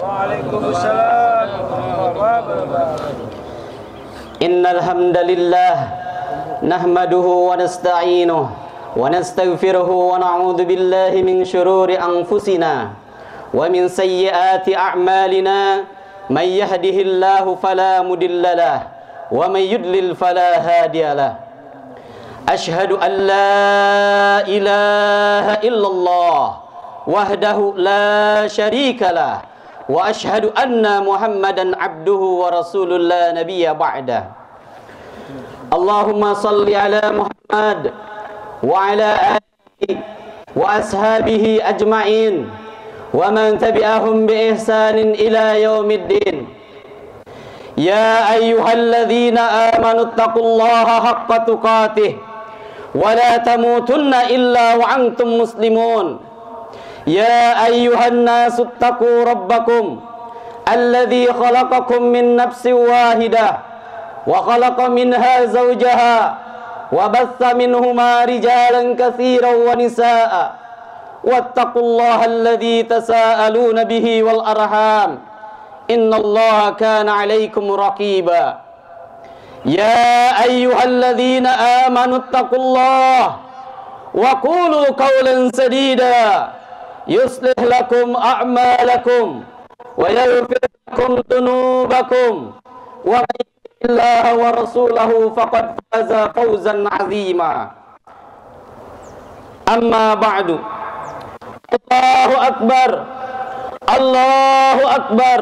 Waalaikumsalam warahmatullahi wabarakatuh. Innal hamdalillah nahmaduhu wa nasta'inuhu wa nastaghfiruhu wa na'udzu billahi min shururi anfusina wa min sayyiati a'malina may yahdihillahu fala mudilla lahu wa may yudlil fala hadiya lahu. Ashhadu an la ilaha illallah wahdahu la syarika lah wa ashhadu anna Muhammadan abduhu wa rasulul la nabiyya ba'da. Allahumma salli ala Muhammad wa ala alihi wa ashabihi ajma'in wa man tabi'ahum bi ihsanin ila yaumiddin. Ya ayyuhalladzina amanu taqullaha haqqa tuqatih wa la tamutunna illa wa antum muslimun. Ya ayyuhan nasu attaqu rabbakum alladzi khalaqakum min nafsin wahidah wa khalaqa minha zawjaha wa batha minhuma rijalan katsiran wa nisaa wattaqullaha alladzi tasaaluna bihi wal arham innallaha kana 'alaikum raqiba. Ya ayyuhalladzina amanu taqullaha wa qulu qawlan sadida yuslih lakum a'malakum wa yaghfir lakum dhunubakum wa may yuti'illaha wa rasulahu faqad faza fawzan 'azima. Amma ba'du. Allahu akbar. Allahu akbar.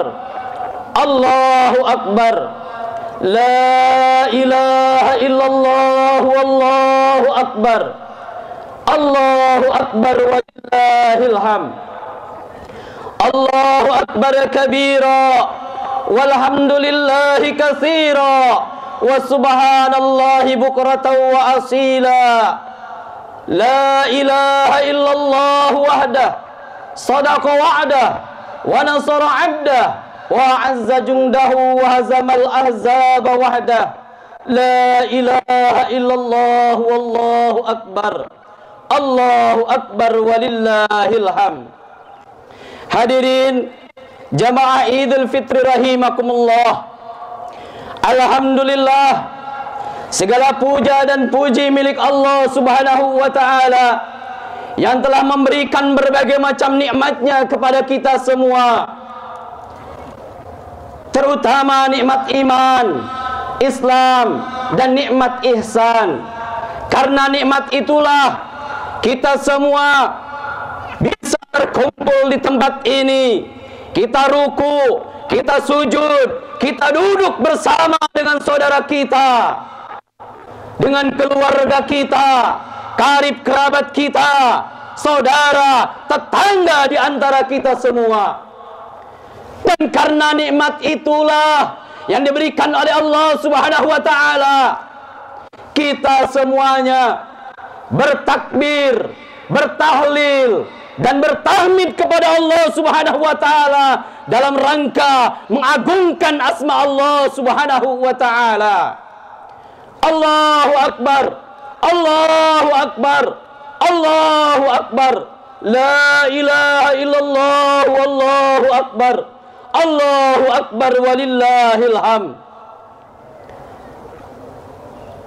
Allahu akbar. La ilaha illallah wallahu akbar. Allahu akbar walillahil hamd. Allahu akbar kabira walhamdulillahi katsira wa subhanallahi bukratan wa asila. La ilaha illallah wahdah sadaqa wa'dah wa nasara 'abdah wa 'azza jundahu wa hazamal ahzaba wahdah. La ilaha illallah wallahu akbar. Allahu akbar walillahil hamd. Hadirin jamaah Idul Fitri rahimakumullah. Alhamdulillah, segala puja dan puji milik Allah Subhanahu wa taala yang telah memberikan berbagai macam nikmatnya kepada kita semua, terutama nikmat iman, Islam dan nikmat ihsan. Karena nikmat itulah kita semua bisa berkumpul di tempat ini. Kita ruku, kita sujud, kita duduk bersama dengan saudara kita, dengan keluarga kita, karib kerabat kita, saudara, tetangga di antara kita semua. Dan karena nikmat itulah yang diberikan oleh Allah Subhanahu wa taala, kita semuanya bertakbir, bertahlil dan bertahmid kepada Allah Subhanahu wa taala dalam rangka mengagungkan asma Allah Subhanahu wa taala. Allahu akbar. Allahu akbar. Allahu akbar. La ilaha illallah wallahu akbar. Allahu akbar walillahil hamd.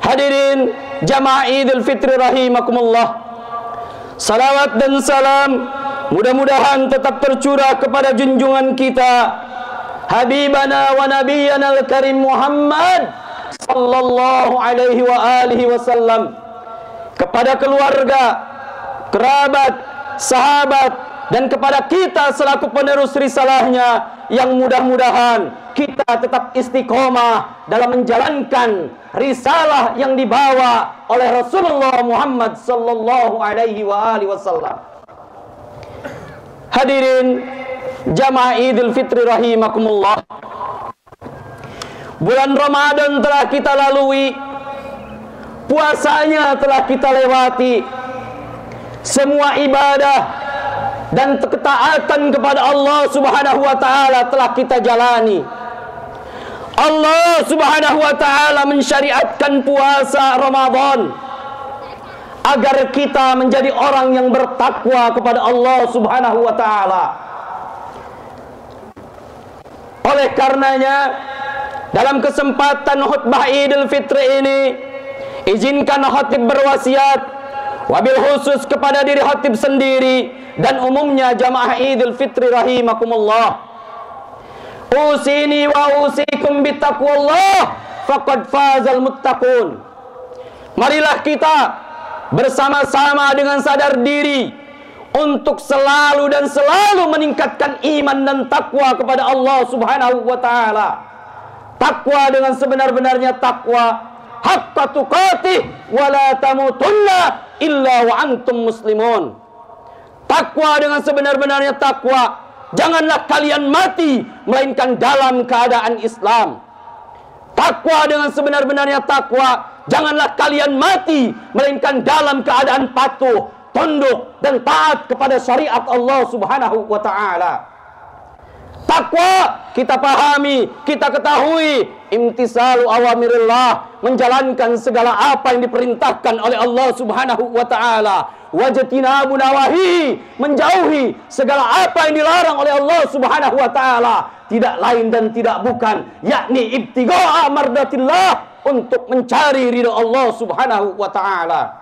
Hadirin jamaah Idul Fitri rahimakumullah. Salawat dan salam mudah-mudahan tetap tercurah kepada junjungan kita, Habibana wa Nabiyana al-Karim Muhammad sallallahu alaihi wa alihi wasallam, kepada keluarga, kerabat, sahabat, dan kepada kita selaku penerus risalahnya, yang mudah-mudahan kita tetap istiqomah dalam menjalankan risalah yang dibawa oleh Rasulullah Muhammad sallallahu alaihi wa alihi wasallam. Hadirin jamaah Idul Fitri rahimakumullah. Bulan Ramadan telah kita lalui, puasanya telah kita lewati, semua ibadah dan ketaatan kepada Allah Subhanahu wa taala telah kita jalani. Allah Subhanahu wa taala mensyariatkan puasa Ramadan agar kita menjadi orang yang bertakwa kepada Allah Subhanahu wa taala. Oleh karenanya, dalam kesempatan khutbah Idul Fitri ini, izinkan khatib berwasiat, wabil khusus kepada diri khatib sendiri dan umumnya jamaah Idul Fitri rahimakumullah. Usini wa usikum bittaqwallah faqad fazal muttaqun. Marilah kita bersama-sama dengan sadar diri untuk selalu dan selalu meningkatkan iman dan takwa kepada Allah Subhanahu wa taala. Takwa dengan sebenar-benarnya takwa, haqqa tuqatih wa la tamutunna illa wa antum muslimun. Takwa dengan sebenar-benarnya takwa, janganlah kalian mati melainkan dalam keadaan Islam. Takwa dengan sebenar-benarnya takwa, janganlah kalian mati melainkan dalam keadaan patuh, tunduk dan taat kepada syariat Allah Subhanahu wa taala. Takwa kita pahami, kita ketahui, imtisalu awamirillah, menjalankan segala apa yang diperintahkan oleh Allah Subhanahu wa taala. Wajtinabu nawahi, menjauhi segala apa yang dilarang oleh Allah Subhanahu wa taala. Tidak lain dan tidak bukan, yakni ibtigha'a mardatillah, untuk mencari ridha Allah Subhanahu wa taala.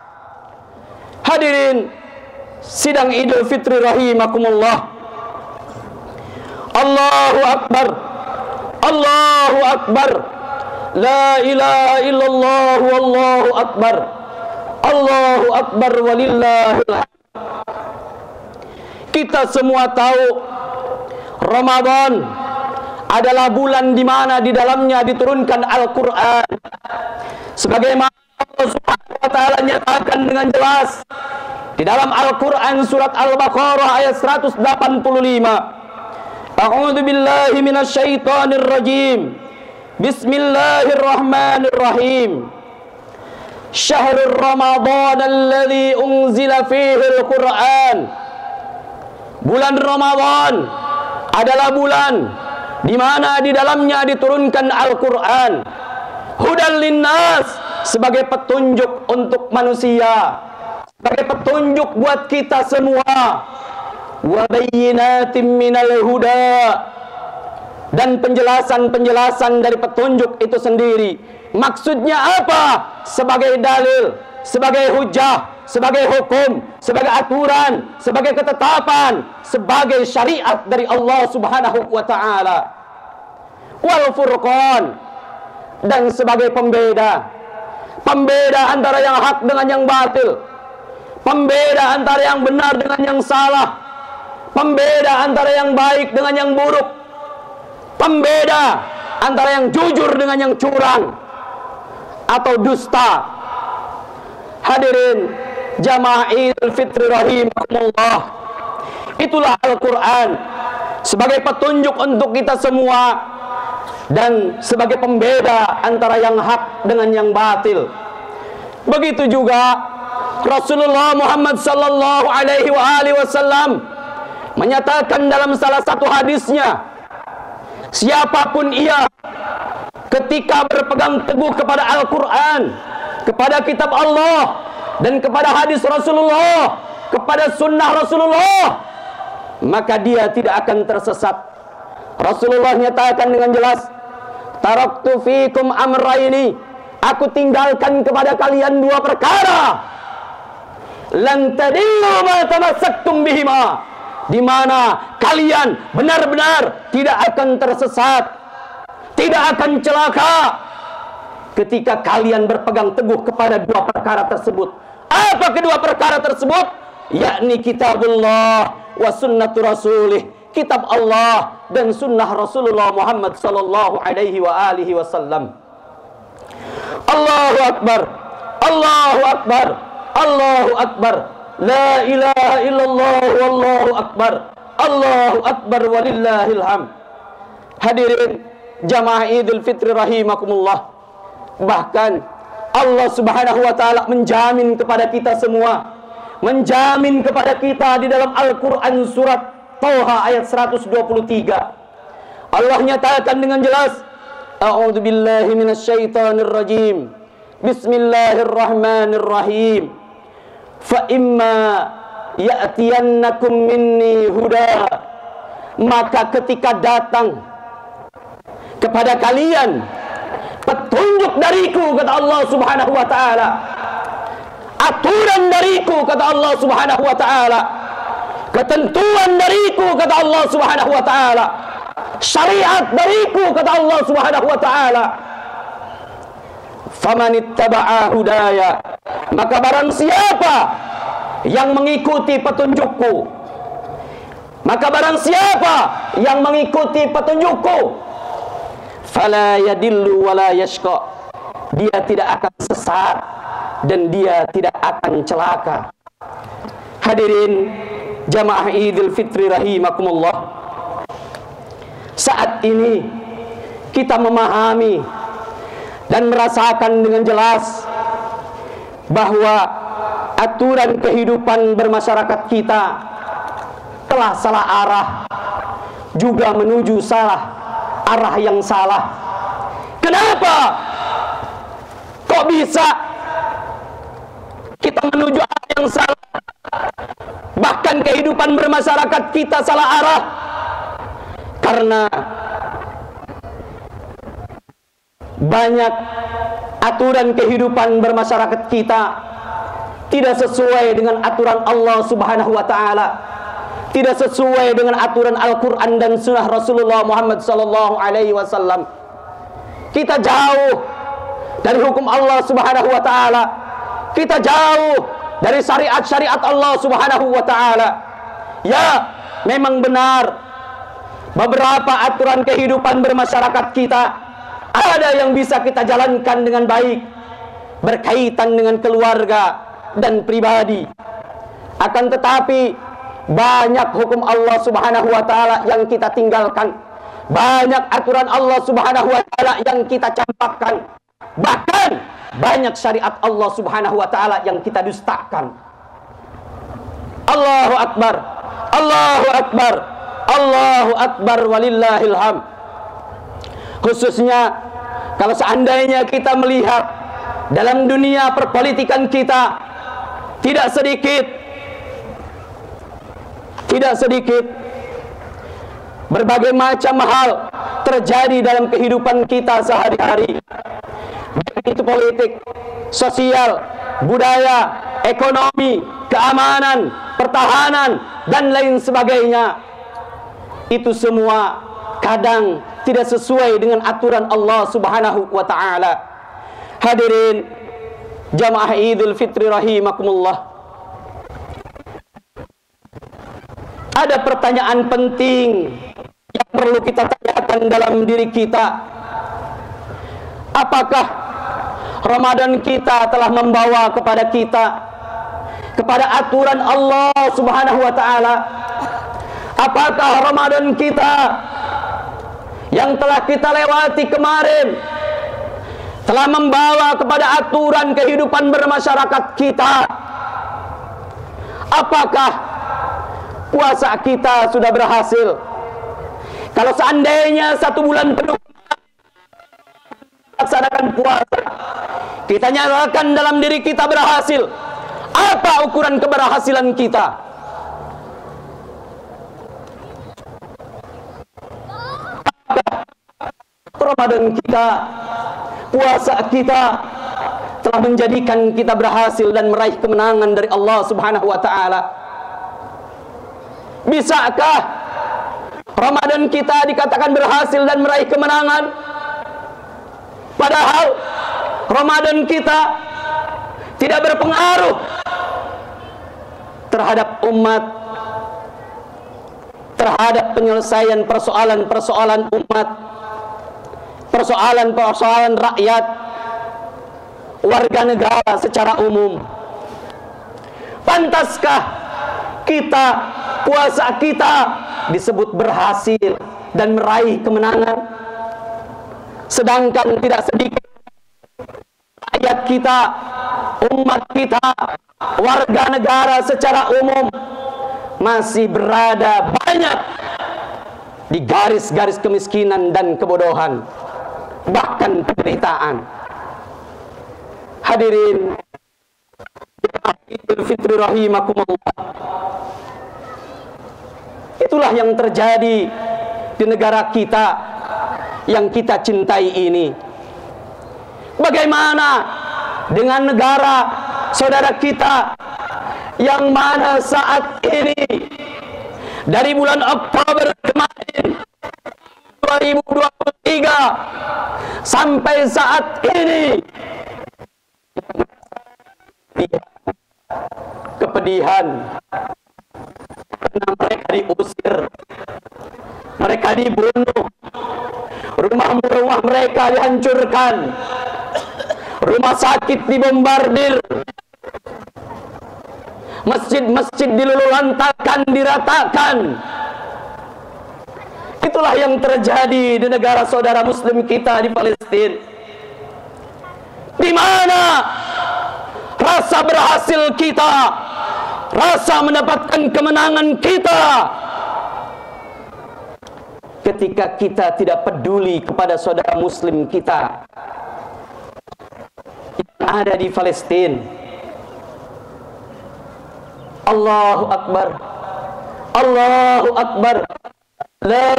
Hadirin sidang Idul Fitri rahimakumullah. Allahu Akbar, Allahu Akbar, la ilaha illallah, wallahu akbar, Allahu Akbar walillahil hamd. Kita semua tahu Ramadan adalah bulan di mana di dalamnya diturunkan Al-Quran. Sebagaimana Allah Subhanahu wa taala nyatakan dengan jelas di dalam Al-Quran surat Al-Baqarah ayat 185. A'udzu billahi minasyaitonir rajim. Bismillahirrahmanirrahim. Syahrul Ramadan alladzi unzila fihi al-Qur'an. Bulan Ramadan adalah bulan di mana di dalamnya diturunkan Al-Quran. Hudan linnas, sebagai petunjuk untuk manusia, sebagai petunjuk buat kita semua. Wa bayyinatin minal huda, dan penjelasan-penjelasan dari petunjuk itu sendiri. Maksudnya apa? Sebagai dalil, sebagai hujah, sebagai hukum, sebagai aturan, sebagai ketetapan, sebagai syariat dari Allah Subhanahu wa taala. Wal furqan, dan sebagai pembeda. Pembeda antara yang hak dengan yang batil. Pembeda antara yang benar dengan yang salah. Pembeda antara yang baik dengan yang buruk. Pembeda antara yang jujur dengan yang curang atau dusta. Hadirin jamaah Idul Fitri rahimakumullah, itulah Al-Quran sebagai petunjuk untuk kita semua dan sebagai pembeda antara yang hak dengan yang batil. Begitu juga Rasulullah Muhammad sallallahu alaihi wasallam menyatakan dalam salah satu hadisnya, siapapun ia ketika berpegang teguh kepada Al-Quran, kepada kitab Allah, dan kepada hadis Rasulullah, kepada sunnah Rasulullah, maka dia tidak akan tersesat. Rasulullah nyatakan dengan jelas, taraktu fikum amraini, aku tinggalkan kepada kalian dua perkara, lan tadillu ma tamassaktum bihima, di mana kalian benar-benar tidak akan tersesat, tidak akan celaka ketika kalian berpegang teguh kepada dua perkara tersebut. Apa kedua perkara tersebut? Yakni kitabullah wa sunnatu rasulih, kitab Allah dan sunnah Rasulullah Muhammad sallallahu alaihi wa alihi wasallam. Allahu Akbar, Allahu Akbar, Allahu Akbar, la ilaha illallah, wallahu akbar, Allahu akbar walillahil hamd. Hadirin jamaah Idul Fitri rahimakumullah, bahkan Allah Subhanahu wa taala menjamin kepada kita semua, menjamin kepada kita di dalam Al-Quran surat Thaha ayat 123. Allah nyatakan dengan jelas, a'udzu billahi minasyaitonir rajim, bismillahirrahmanirrahim, fa imma ya'tiyannakum minni huda, maka ketika datang kepada kalian petunjuk dariku, kata Allah Subhanahu wa taala. Aturan dariku, kata Allah Subhanahu wa taala. Ketentuan dariku, kata Allah Subhanahu wa taala. Syariat dariku, kata Allah Subhanahu wa taala. Famanittaba'a hudaya, maka barang siapa yang mengikuti petunjukku, maka barang siapa yang mengikuti petunjukku, fala yadillu wala yashqa, dia tidak akan sesat dan dia tidak akan celaka. Hadirin jamaah Idul Fitri rahimakumullah, saat ini kita memahami dan merasakan dengan jelas bahwa aturan kehidupan bermasyarakat kita telah salah arah, juga menuju arah yang salah. Kenapa kok bisa kita menuju arah yang salah? Bahkan kehidupan bermasyarakat kita salah arah karena banyak aturan kehidupan bermasyarakat kita tidak sesuai dengan aturan Allah Subhanahu wa taala, tidak sesuai dengan aturan Al-Quran dan Sunnah Rasulullah Muhammad sallallahu alaihi wasallam. Kita jauh dari hukum Allah Subhanahu wa taala, kita jauh dari syariat-syariat Allah Subhanahu wa taala. Ya, memang benar beberapa aturan kehidupan bermasyarakat kita ada yang bisa kita jalankan dengan baik, berkaitan dengan keluarga dan pribadi. Akan tetapi banyak hukum Allah Subhanahu wa taala yang kita tinggalkan, banyak aturan Allah Subhanahu wa taala yang kita campakkan, bahkan banyak syariat Allah Subhanahu wa taala yang kita dustakan. Allahu akbar, Allahu akbar, Allahu akbar walillahil hamd. Khususnya kalau seandainya kita melihat dalam dunia perpolitikan kita, tidak sedikit berbagai macam hal terjadi dalam kehidupan kita sehari-hari, baik itu politik, sosial, budaya, ekonomi, keamanan, pertahanan, dan lain sebagainya. Itu semua kadang tidak sesuai dengan aturan Allah Subhanahu wa taala. Hadirin jamaah Idul Fitri rahimakumullah, ada pertanyaan penting yang perlu kita tanyakan dalam diri kita. Apakah Ramadan kita telah membawa kepada kita kepada aturan Allah Subhanahu wa taala? Apakah Ramadan kita yang telah kita lewati kemarin telah membawa kepada aturan kehidupan bermasyarakat kita? Apakah puasa kita sudah berhasil? Kalau seandainya 1 bulan penuh laksanakan puasa, kita nyatakan dalam diri kita berhasil, apa ukuran keberhasilan kita? Ramadan kita, puasa kita telah menjadikan kita berhasil dan meraih kemenangan dari Allah Subhanahu wa taala. Bisakah Ramadan kita dikatakan berhasil dan meraih kemenangan, padahal Ramadan kita tidak berpengaruh terhadap umat, terhadap penyelesaian persoalan-persoalan umat, persoalan-persoalan rakyat, warga negara secara umum? Pantaskah kita, puasa kita disebut berhasil dan meraih kemenangan, sedangkan tidak sedikit rakyat kita, umat kita, warga negara secara umum masih berada banyak di garis-garis kemiskinan dan kebodohan, bahkan penderitaan. Hadirin Idul Fitri rahimakumullah, itulah yang terjadi di negara kita. yang kita cintai ini? Bagaimana dengan negara saudara kita yang mana saat ini dari bulan Oktober kemarin 2023 sampai saat ini kepedihan karena mereka diusir, mereka dibunuh, rumah-rumah mereka dihancurkan, rumah sakit dibombardir, masjid-masjid dilululantakan, diratakan. Itulah yang terjadi di negara saudara muslim kita di Palestina. Di mana rasa berhasil kita, rasa mendapatkan kemenangan kita, ketika kita tidak peduli kepada saudara muslim kita yang ada di Palestina. Allahu Akbar, Allahu Akbar, la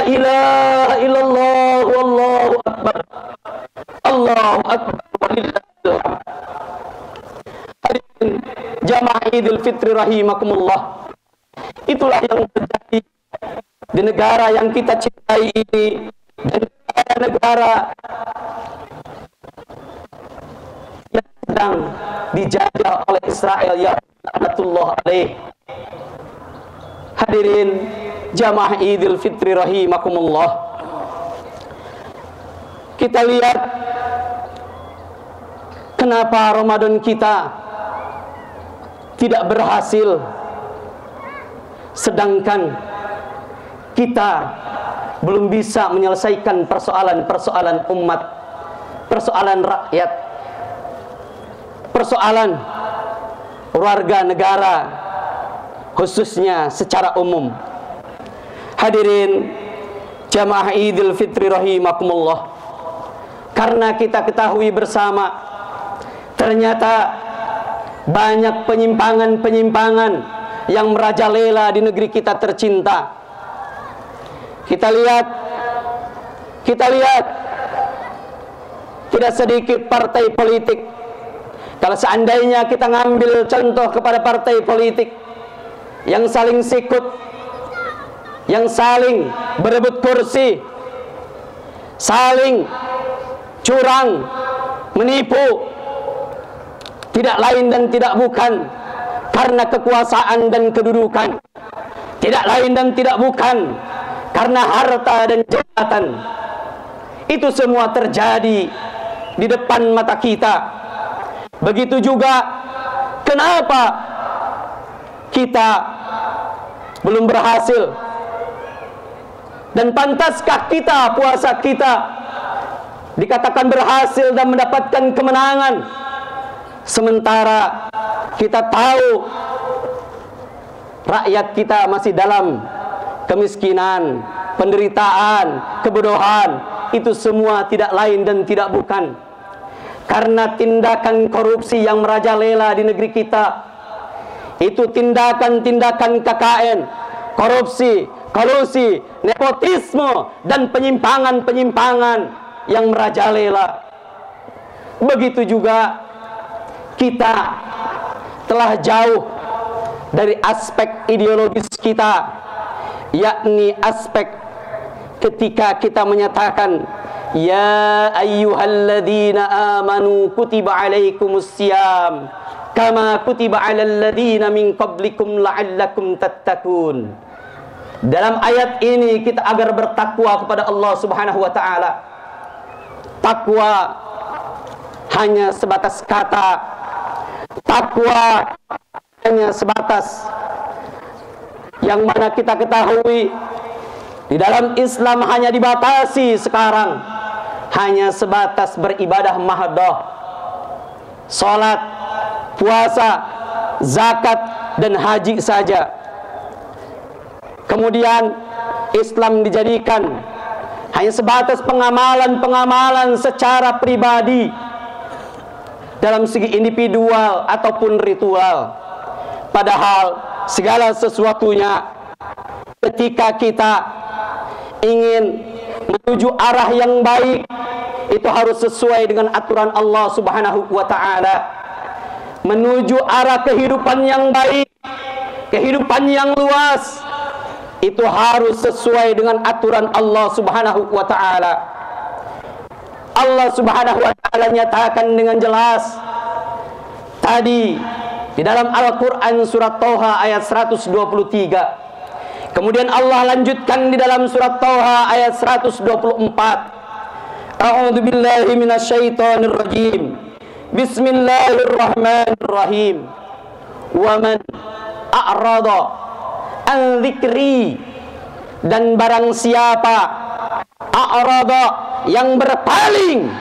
ilaha illallah, wallahu akbar, Allahu Akbar, walillahil hamd. Hadirin jamaah Idul Fitri rahimakumullah, itulah yang terjadi di negara yang kita cintai ini, dan negara yang sedang dijajah oleh Israel ya laknatullah alaih. Hadirin jamaah Idul Fitri rahimakumullah, kita lihat kenapa Ramadan kita tidak berhasil, sedangkan kita belum bisa menyelesaikan persoalan-persoalan umat, persoalan rakyat, persoalan warga negara, khususnya secara umum. Hadirin jamaah Idul Fitri rahimakumullah, karena kita ketahui bersama ternyata banyak penyimpangan-penyimpangan yang merajalela di negeri kita tercinta. Kita lihat tidak sedikit partai politik. Kalau seandainya kita ngambil contoh kepada partai politik yang saling sikut, yang saling berebut kursi, saling curang, menipu, tidak lain dan tidak bukan karena kekuasaan dan kedudukan, tidak lain dan tidak bukan karena harta dan jabatan. Itu semua terjadi di depan mata kita. Begitu juga kenapa kita belum berhasil, dan pantaskah kita, puasa kita dikatakan berhasil dan mendapatkan kemenangan, sementara kita tahu rakyat kita masih dalam kemiskinan, penderitaan, kebodohan. Itu semua tidak lain dan tidak bukan karena tindakan korupsi yang merajalela di negeri kita. Itu tindakan-tindakan KKN, korupsi, kolusi, nepotisme, dan penyimpangan-penyimpangan yang merajalela. Begitu juga kita telah jauh dari aspek ideologis kita, yakni aspek ketika kita menyatakan ya ayyuhalladzina amanu kutiba alaikumusiyam kama kutiba alal ladzina min qablikum la'allakum tattaqun. Dalam ayat ini kita agar bertakwa kepada Allah Subhanahu wa taala. Takwa hanya sebatas kata, takwa hanya sebatas yang mana kita ketahui di dalam Islam hanya dibatasi sekarang hanya sebatas beribadah mahdoh, salat, puasa, zakat, dan haji saja. Kemudian Islam dijadikan hanya sebatas pengamalan-pengamalan secara pribadi dalam segi individual ataupun ritual. Padahal segala sesuatunya ketika kita ingin menuju arah yang baik, itu harus sesuai dengan aturan Allah Subhanahu wa ta'ala. Menuju arah kehidupan yang baik, kehidupan yang luas, itu harus sesuai dengan aturan Allah Subhanahu wa ta'ala. Allah Subhanahu wa ta'ala nyatakan dengan jelas tadi di dalam Al-Quran surat Toha ayat 123. Kemudian Allah lanjutkan di dalam surat Toha ayat 124. A'udzu billahi minasyaitonir rajim. Bismillahirrahmanirrahim. Wa man a'rada an dzikri, dan barang siapa a'rada, yang berpaling,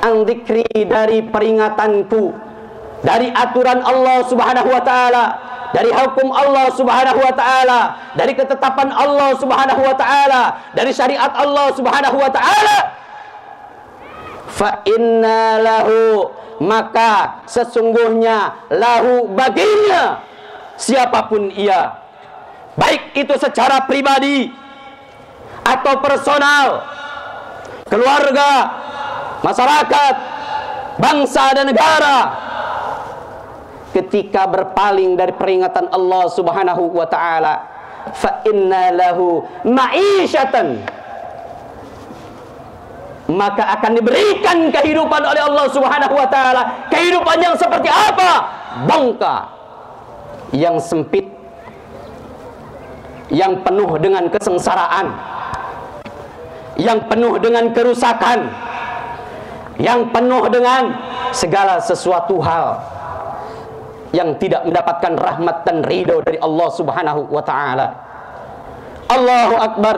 an dzikri, dari peringatanku, dari aturan Allah Subhanahu wa ta'ala, dari hukum Allah Subhanahu wa ta'ala, dari ketetapan Allah Subhanahu wa ta'ala, dari syariat Allah Subhanahu wa ta'ala, fa inna lahu, maka sesungguhnya lahu, baginya, siapapun ia, baik itu secara pribadi atau personal, keluarga, masyarakat, bangsa dan negara, ketika berpaling dari peringatan Allah Subhanahu wa ta'ala, fa inna lahu ma'isyatan, maka akan diberikan kehidupan oleh Allah Subhanahu wa ta'ala. Kehidupan yang seperti apa? Bangka, yang sempit, yang penuh dengan kesengsaraan, yang penuh dengan kerusakan, yang penuh dengan segala sesuatu hal yang tidak mendapatkan rahmat dan ridho dari Allah Subhanahu wa ta'ala. Allahu Akbar,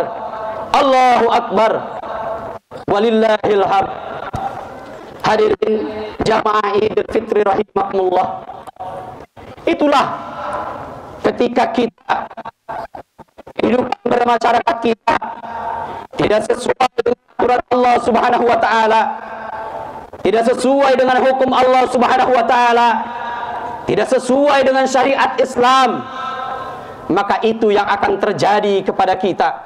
Allahu Akbar, walillahil hamd. Hadirin jamaah Idul Fitri rahimakumullah, itulah ketika kita kehidupan bermasyarakat kita tidak sesuai dengan aturan Allah Subhanahu wa ta'ala, tidak sesuai dengan hukum Allah Subhanahu wa ta'ala, tidak sesuai dengan syariat Islam, maka itu yang akan terjadi kepada kita.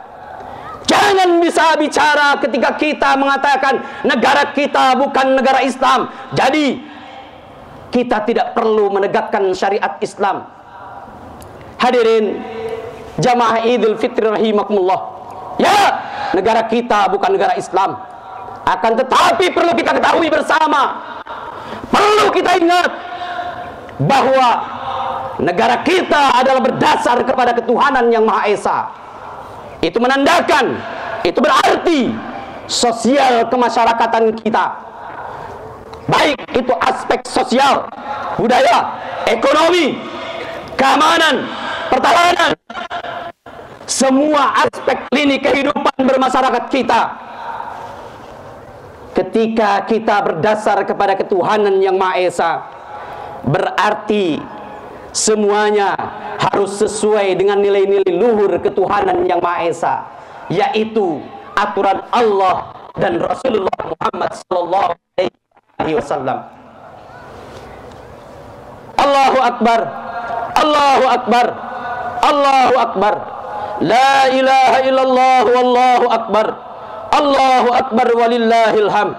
Jangan bisa bicara ketika kita mengatakan negara kita bukan negara Islam, jadi kita tidak perlu menegakkan syariat Islam. Hadirin jamaah Idul Fitri rahimakumullah, ya, negara kita bukan negara Islam, akan tetapi perlu kita ketahui bersama, perlu kita ingat bahwa negara kita adalah berdasar kepada ketuhanan yang Maha Esa. Itu menandakan, itu berarti sosial kemasyarakatan kita, baik itu aspek sosial, budaya, ekonomi, keamanan, pertahanan, semua aspek lini kehidupan bermasyarakat kita, ketika kita berdasar kepada ketuhanan yang Maha Esa, berarti semuanya harus sesuai dengan nilai-nilai luhur ketuhanan yang Maha Esa, yaitu aturan Allah dan Rasulullah Muhammad sallallahu alaihi wasallam. Allahu Akbar, Allahu Akbar, Allahu Akbar, la ilaha illallah, wallahu akbar, Allahu Akbar, walillahil hamd.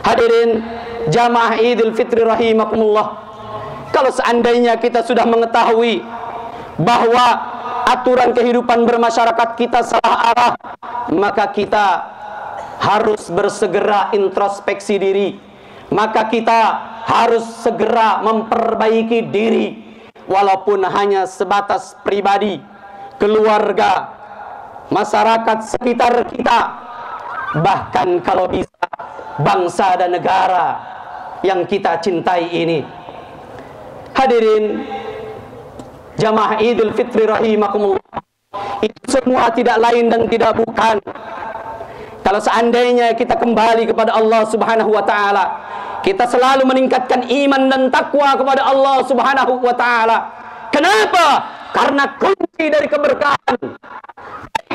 Hadirin jamaah Idul Fitri rahimakumullah, kalau seandainya kita sudah mengetahui bahwa aturan kehidupan bermasyarakat kita salah arah, maka kita harus bersegera introspeksi diri, maka kita harus segera memperbaiki diri, walaupun hanya sebatas pribadi, keluarga, masyarakat sekitar kita, bahkan kalau bisa bangsa dan negara yang kita cintai ini. Hadirin jamaah Idul Fitri rahimakumullah, itu semua tidak lain dan tidak bukan, kalau seandainya kita kembali kepada Allah Subhanahu wa ta'ala, kita selalu meningkatkan iman dan takwa kepada Allah Subhanahu wa ta'ala. Kenapa? Karena kunci dari keberkahan,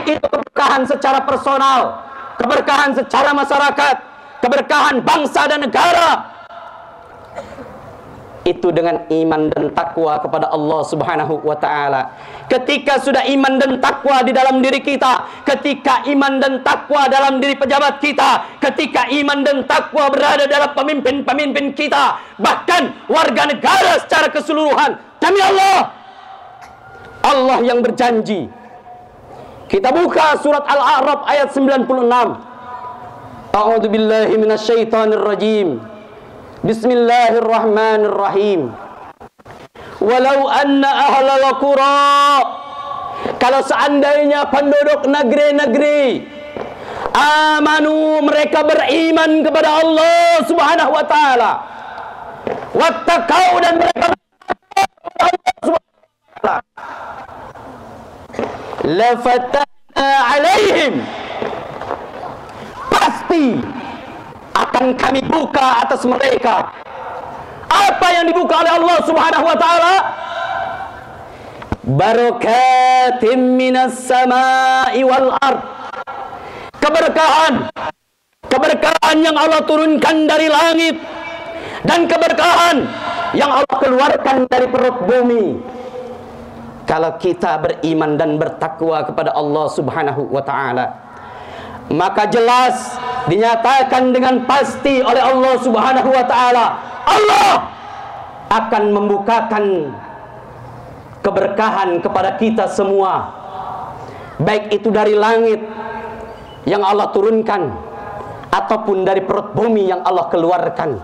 itu keberkahan secara personal, keberkahan secara masyarakat, keberkahan bangsa dan negara, itu dengan iman dan takwa kepada Allah Subhanahu wa taala. Ketika sudah iman dan takwa di dalam diri kita, ketika iman dan takwa dalam diri pejabat kita, ketika iman dan takwa berada dalam pemimpin-pemimpin kita, bahkan warga negara secara keseluruhan, demi Allah, Allah yang berjanji. Kita buka surat Al-A'raf ayat 96. A'udzu billahi minasyaitonir rajim. Bismillahirrahmanirrahim. Walau anna ahlal qura, kalau seandainya penduduk negeri-negeri amanu, mereka beriman kepada Allah Subhanahu wa taala, wattaqau, dan mereka Allah Subhanahu wa taala, lafatana alaihim, pasti akan kami buka atas mereka. Apa yang dibuka oleh Allah Subhanahu wa taala? Barakatim minas samai wal ard. Keberkahan, keberkahan yang Allah turunkan dari langit, dan keberkahan yang Allah keluarkan dari perut bumi. Kalau kita beriman dan bertakwa kepada Allah Subhanahu wa taala, maka jelas dinyatakan dengan pasti oleh Allah Subhanahu wa taala, Allah akan membukakan keberkahan kepada kita semua, baik itu dari langit yang Allah turunkan ataupun dari perut bumi yang Allah keluarkan.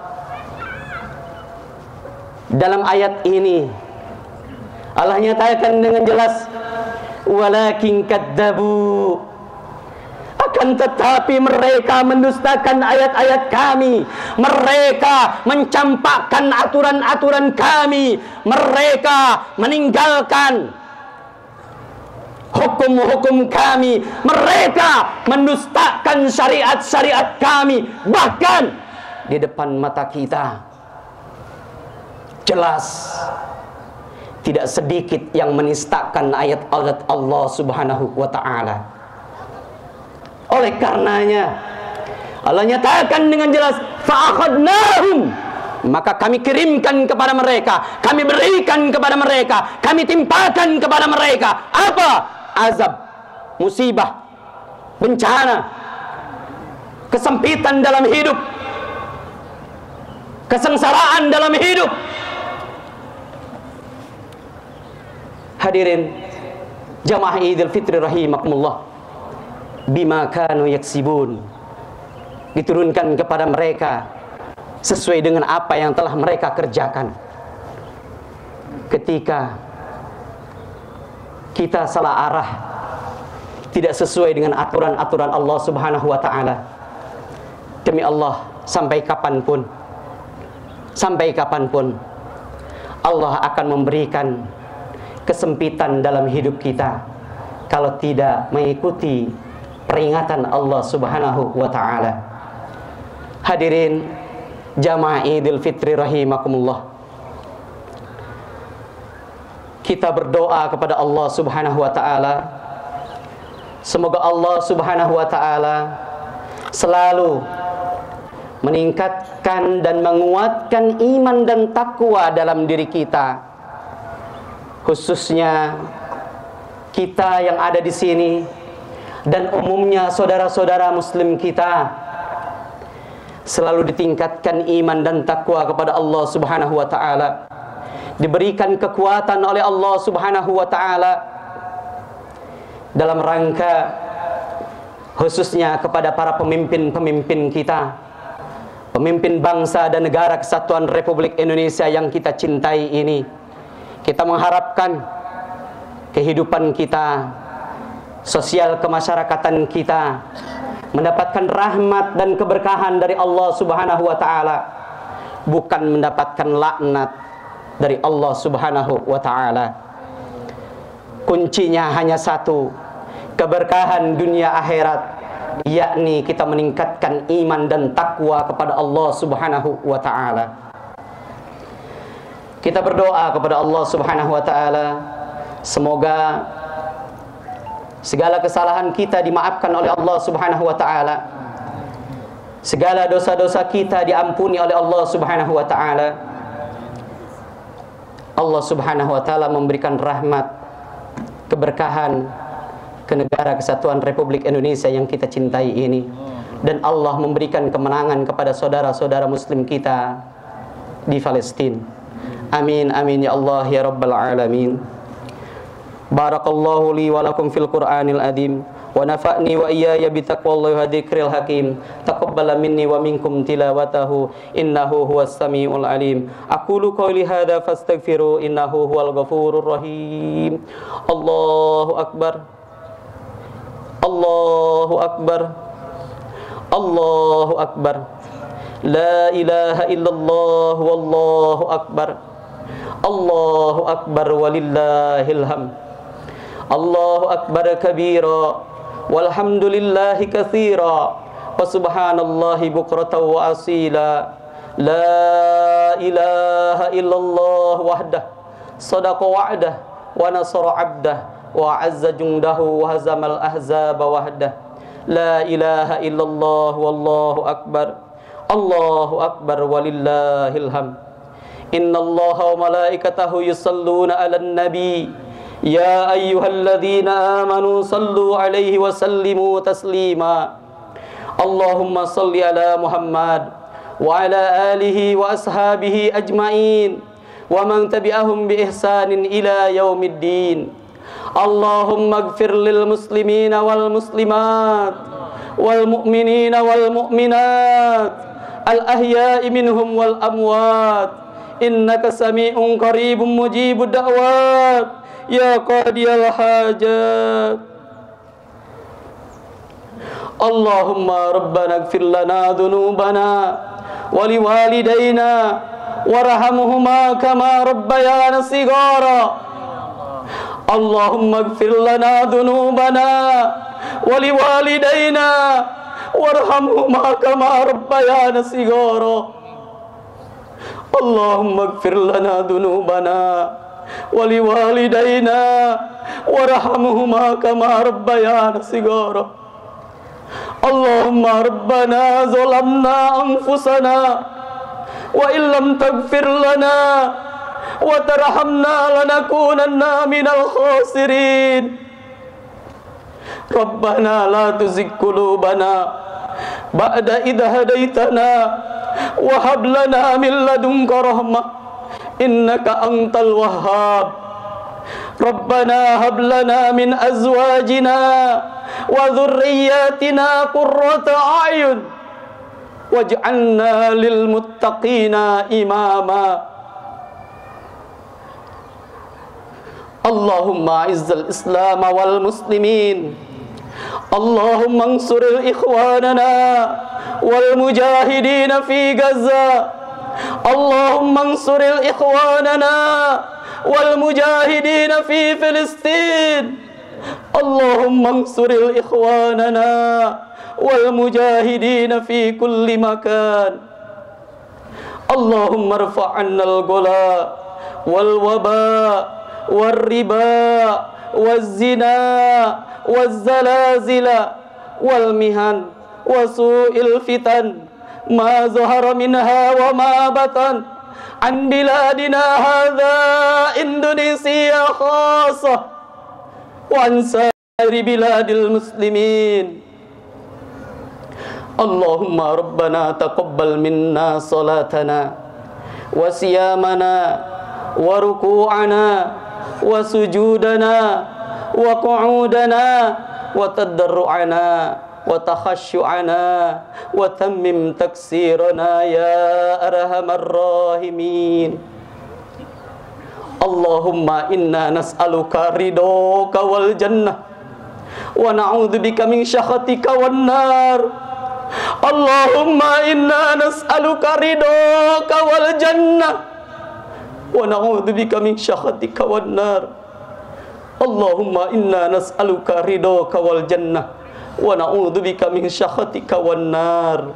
Dalam ayat ini Allah nyatakan dengan jelas, walakin kadzabu, akan tetapi mereka mendustakan ayat-ayat kami, mereka mencampakkan aturan-aturan kami, mereka meninggalkan hukum-hukum kami, mereka mendustakan syariat-syariat kami. Bahkan di depan mata kita jelas tidak sedikit yang menistakan ayat-ayat Allah Subhanahu wa taala. Oleh karenanya Allah nyatakan dengan jelas, fa'akhadnahum, maka kami kirimkan kepada mereka, kami berikan kepada mereka, kami timpakan kepada mereka apa? Azab, musibah, bencana, kesempitan dalam hidup, kesengsaraan dalam hidup. Hadirin jamaah Idul Fitri rahimakumullah, bima kanu yaksibun, diturunkan kepada mereka sesuai dengan apa yang telah mereka kerjakan. Ketika kita salah arah, tidak sesuai dengan aturan-aturan Allah Subhanahu wa taala, demi Allah, sampai kapanpun Allah akan memberikan kesempitan dalam hidup kita kalau tidak mengikuti peringatan Allah Subhanahu wa taala. Hadirin jamaah Idul Fitri rahimakumullah, kita berdoa kepada Allah Subhanahu wa taala, semoga Allah Subhanahu wa taala selalu meningkatkan dan menguatkan iman dan takwa dalam diri kita, khususnya kita yang ada di sini dan umumnya saudara-saudara muslim kita, selalu ditingkatkan iman dan takwa kepada Allah Subhanahu wa taala, diberikan kekuatan oleh Allah Subhanahu wa taala dalam rangka khususnya kepada para pemimpin-pemimpin kita, pemimpin bangsa dan negara kesatuan Republik Indonesia yang kita cintai ini. Kita mengharapkan kehidupan kita, sosial kemasyarakatan kita mendapatkan rahmat dan keberkahan dari Allah Subhanahu wa taala, bukan mendapatkan laknat dari Allah Subhanahu wa taala. Kuncinya hanya satu, keberkahan dunia akhirat, yakni kita meningkatkan iman dan takwa kepada Allah Subhanahu wa taala. Kita berdoa kepada Allah Subhanahu wa taala, semoga segala kesalahan kita dimaafkan oleh Allah Subhanahu wa taala, segala dosa-dosa kita diampuni oleh Allah Subhanahu wa taala, Allah Subhanahu wa taala memberikan rahmat, keberkahan ke negara kesatuan Republik Indonesia yang kita cintai ini, dan Allah memberikan kemenangan kepada saudara-saudara muslim kita di Palestina. Amin amin ya Allah ya rabbal alamin. Barakallahu li wa lakum fil Qur'anil azim wa nafa'ni wa iyaya bi taqwallahi wa dzikril hakim. Taqabbal minni wa minkum tilawatahu innahu huwas samiul alim. Aqulu qouli hadza fastaghfiru innahu huwal ghafurur rahim. Allahu akbar. Allahu akbar. Allahu akbar. La ilaha illallah wallahu akbar. Allahu akbar walillahil hamd. Allahu akbar kabira walhamdulillahi katsira wa subhanallahi bukratan wa asila. La ilaha illallah wahdah sadaqa wa'dah wa nasara 'abdah wa 'azza jundahu wa hazamal ahzaba wahdah. La ilaha illallah wallahu akbar. Allahu akbar walillahil hamd. Innallaha wa malaikatahu yusalluna 'alan nabi. Ya ayyuhalladzina amanu sallu alaihi wa sallimu taslima. Allahumma salli ala Muhammad wa ala alihi wa ashabihi ajma'in wa man tabi'ahum bi ihsanin ila yaumiddin. Allahumma ighfir lil muslimina wal muslimat wal mu'minina wal mu'minat al ahya'i minhum wal amwat innaka sami'un qaribun mujibud da'wat ya qadiyal hajat. Allahumma rabbana ighfir lana dhunubana wa liwalidayna warhamhuma kama rabbayana shighara. Allahumma ighfir lana dhunubana wa liwalidayna warhamhuma kama rabbayana shighara. Allahumma ighfir lana dhunubana waliwalidayna warhamhuma kama rabbayana shighara. Allahumma rabbana zalamna anfusana wa illam taghfir lana wa tarhamna lanakunanna minal khasirin. Rabbana la tuzigh qulubana ba'da idh hadaitana wa hab lana min ladunka rahmah innaka antal wahhab. Rabbana hab lana min azwajina wa dhurriyyatina qurrata a'yun waj'alna lil muttaqina imama. Allahumma izzil islam wal muslimin. Allahumma ansuril ikhwanana wal mujahidina fi Gaza. Allahumma ansuril ikhwanana wal mujahidina fi Filistin. Allahumma ansuril ikhwanana wal mujahidina fi kulli makan. Allahumma irfa'anna al-ghala wal waba wal riba wal zina wal zalazila wal mihan wa su'il fitan ma zahara minha wa ma batan an biladina hadha Indonesia khasah wa an sa'iri biladil muslimin. Allahumma rabbana taqabbal minna salatana wa siyamana wa ruku'ana wa sujudana wa qu'udana wa tadarru'ana wa takhashu'ana wa tammim taksirana ya arhamar rahimin. Allahumma inna nas'aluka ridhoka wal jannah wa na'udzubika min syakhatika wan nar. Allahumma inna nas'aluka ridhoka wal jannah wa na'udzubika min syakhatika wan nar. Allahumma inna nas'aluka ridhoka wal jannah wa na'udzubika min syakhatika wan nar.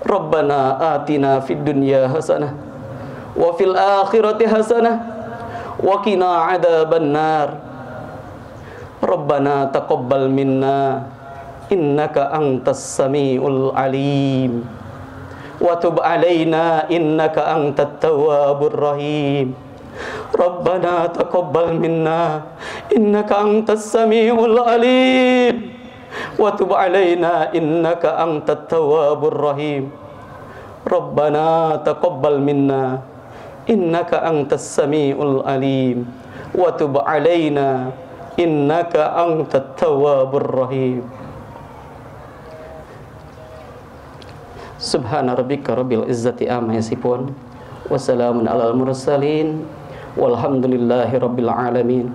Rabbana atina fid dunya hasanah wa fil akhirati hasanah wa qina adzaban nar. Rabbana taqabbal minna innaka antas samiul alim wa tub 'alaina innaka antat tawwabur rahim. Rabbana taqabbal minna innaka antas samiul alim wa tub 'alaina innaka antat tawwabur rahim. Rabbana taqabbal minna innaka antas samiul alim wa tub 'alaina innaka antat tawwabur rahim. Subhana rabbika rabbil izzati amma yasifun wa salamun alal mursalin walhamdulillahi rabbil alamin.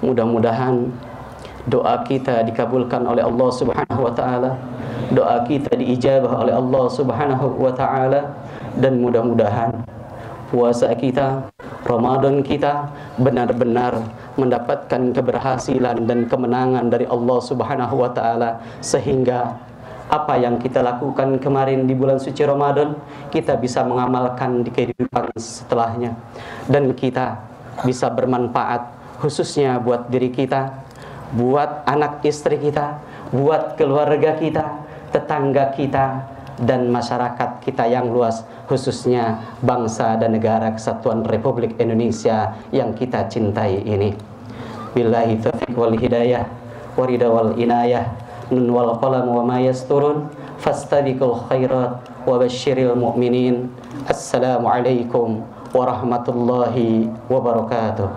Mudah-mudahan doa kita dikabulkan oleh Allah Subhanahu wa taala, doa kita diijabah oleh Allah Subhanahu wa taala, dan mudah-mudahan puasa kita, Ramadan kita benar-benar mendapatkan keberhasilan dan kemenangan dari Allah Subhanahu wa taala, sehingga apa yang kita lakukan kemarin di bulan suci Ramadan kita bisa mengamalkan di kehidupan setelahnya, dan kita bisa bermanfaat khususnya buat diri kita, buat anak istri kita, buat keluarga kita, tetangga kita, dan masyarakat kita yang luas, khususnya bangsa dan negara kesatuan Republik Indonesia yang kita cintai ini. Billahi taufiq wal hidayah wa ridha wal inayah, nun wal qalam wa ma yasturun, fastabiqul khairat wa basyiril mu'minin. Assalamualaikum warahmatullahi wabarakatuh.